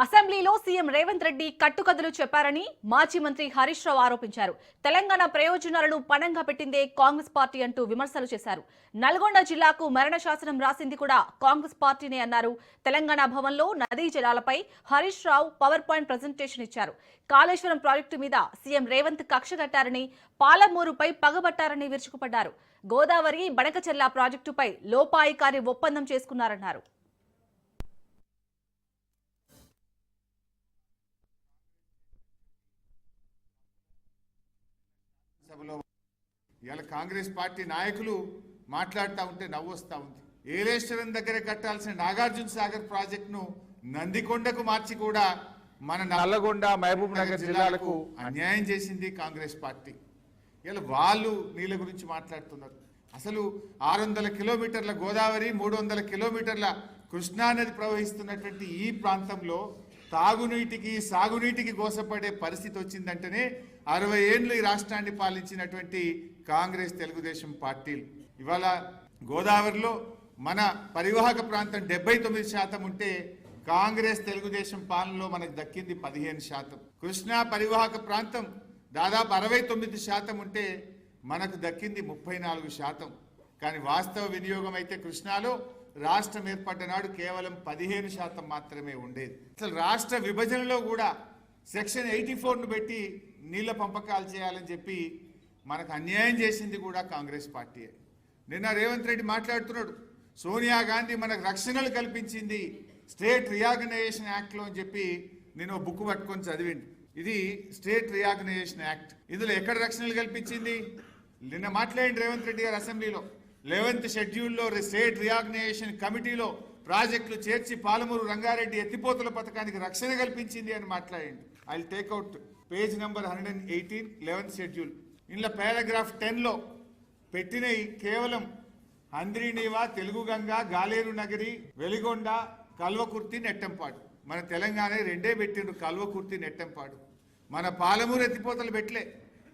అసెంబ్లీలో సీఎం రేవంత్ రెడ్డి కట్టుకథలు చెప్పారని మాజీ మంత్రి హరీష్ రావు ఆరోపించారు. తెలంగాణ ప్రయోజనాలను పణంగా పెట్టిందే కాంగ్రెస్ పార్టీ అంటూ విమర్శలు చేశారు. నల్గొండ జిల్లాకు మరణ శాసనం రాసింది కూడా కాంగ్రెస్ పార్టీనే అన్నారు. తెలంగాణ భవన్లో నదీ జలాలపై Harish Rao power point presentation ఇచ్చారు. కాళేశ్వరం ప్రాజెక్టు మీద సీఎం రేవంత్ కక్ష కట్టారని, పాలమూరుపై పగబట్టారని విరుచుకుపడ్డారు. గోదావరి బనకచెర్ల ప్రాజెక్టుపై లోపాయికారి ఒప్పందం చేసుకున్నారన్నారు. సభలో ఇవాళ కాంగ్రెస్ పార్టీ నాయకులు మాట్లాడుతూ ఉంటే నవ్వొస్తా ఉంది. ఏలేశ్వరం దగ్గర కట్టాల్సిన నాగార్జున సాగర్ ప్రాజెక్టును నందికొండకు మార్చి కూడా మన నల్లగొండ మహబూబ్ నగర్ జిల్లాలకు అన్యాయం చేసింది కాంగ్రెస్ పార్టీ. ఇలా వాళ్ళు నీళ్ళ గురించి మాట్లాడుతున్నారు. అసలు 600 కిలోమీటర్ల గోదావరి, 300 కిలోమీటర్ల కృష్ణా నది ప్రవహిస్తున్నటువంటి ఈ ప్రాంతంలో తాగునీటికి సాగునీటికి గోసపడే పరిస్థితి వచ్చిందంటేనే 60 ఏళ్ళు ఈ రాష్ట్రాన్ని పాలించినటువంటి కాంగ్రెస్ తెలుగుదేశం పార్టీలు ఇవాళ గోదావరిలో మన పరివాహక ప్రాంతం 79% ఉంటే కాంగ్రెస్ తెలుగుదేశం పాలనలో మనకు దక్కింది 15%. కృష్ణా పరివాహక ప్రాంతం దాదాపు 69% ఉంటే మనకు దక్కింది 34%. కానీ వాస్తవ వినియోగం అయితే కృష్ణాలో రాష్ట్రం ఏర్పడ్డ నాడు కేవలం 15% మాత్రమే ఉండేది. అసలు రాష్ట్ర విభజనలో కూడా సెక్షన్ 84ను పెట్టి నీళ్ల పంపకాలు చేయాలని చెప్పి మనకు అన్యాయం చేసింది కూడా కాంగ్రెస్ పార్టీయే. నిన్న రేవంత్ రెడ్డి మాట్లాడుతున్నాడు, సోనియా గాంధీ మనకు రక్షణలు కల్పించింది స్టేట్ రియాగనైజేషన్ యాక్ట్లో అని చెప్పి నేను బుక్ పట్టుకొని చదివింది. ఇది స్టేట్ రియాగనైజేషన్ యాక్ట్. ఇందులో ఎక్కడ రక్షణలు కల్పించింది? నిన్న మాట్లాడింది రేవంత్ రెడ్డి గారు అసెంబ్లీలో 11th షెడ్యూల్లో స్టేట్ రియాగనైజేషన్ కమిటీలో ప్రాజెక్టులు చేర్చి పాలమూరు రంగారెడ్డి ఎత్తిపోతల పథకానికి రక్షణ కల్పించింది అని మాట్లాడింది. I take out page number 118 11th schedule. ఇందులో పారాగ్రాఫ్ 10లో పెట్టినవి కేవలం హంద్రీనీవా, తెలుగు గంగ, గాలేరు నగరి, వెలిగొండ, కల్వకుర్తి, నెట్టంపాడు. మన తెలంగాణ రెండే పెట్టిండ్రు, కల్వకుర్తి, నెట్టంపాడు. మన పాలమూరు ఎత్తిపోతలు పెట్టలే,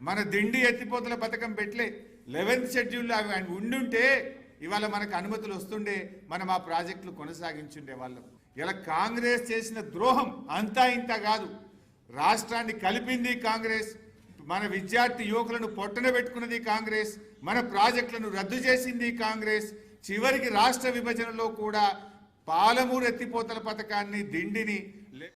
మన దిండి ఎత్తిపోతల పథకం పెట్టలే. 11th షెడ్యూల్లో అవి ఉండుంటే ఇవాళ మనకు అనుమతులు వస్తుండే, మనం ఆ ప్రాజెక్టులు కొనసాగించుండే వాళ్ళం. ఇలా కాంగ్రెస్ చేసిన ద్రోహం అంతా ఇంత కాదు. రాష్ట్రాన్ని కలిపింది కాంగ్రెస్, మన విద్యార్థి యువకులను పొట్టన పెట్టుకున్నది కాంగ్రెస్, మన ప్రాజెక్టులను రద్దు చేసింది కాంగ్రెస్. చివరికి రాష్ట్ర విభజనలో కూడా పాలమూరు ఎత్తిపోతల పథకాన్ని, దిండిని